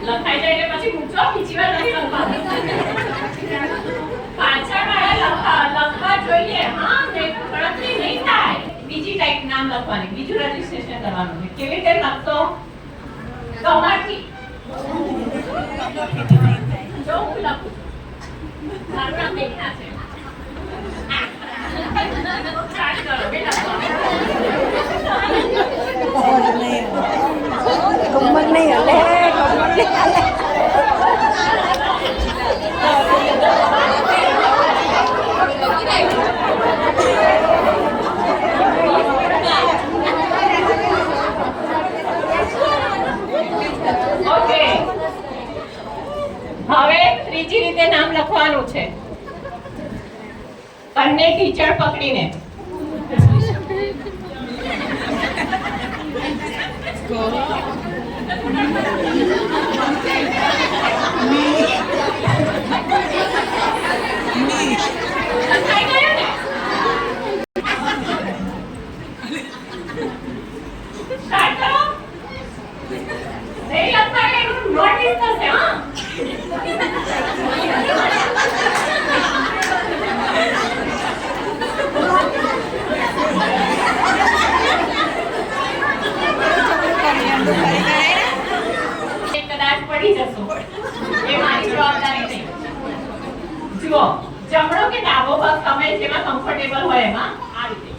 લખાઈ જાય એટલે પછી મૂકજો, બીજી વાર નથી લખવાનું. પાછળ વાળા લખવા જોઈએ. હા, ગણતરી નહીં થાય. બીજી ટાઈપ નામ લખવાની, બીજું રજીસ્ટ્રેશન કરવાનું. કેવી રીતે લખતો? કમરથી જો હું લખું, મારું નામ મેઘના છે. સ્ટાર્ટ કરો બેટા. કમર નહીં હલે, કમર નહીં હલે. ઓકે, હવે ત્રીજી રીતે નામ લખવાનું છે. બંને ટીચર પકડીને લખાઈ ગયું ને? સ્ટાર્ટ કરો. નહીં લખાય એનું નોટિસ થશે. હા, કદાચ પડી જશો, એ મારી જવાબદારી નહીં. જુઓ, જમણો કે ડાબો ભાગ તમે જેમાં કમ્ફર્ટેબલ હોય એમાં આ રીતે.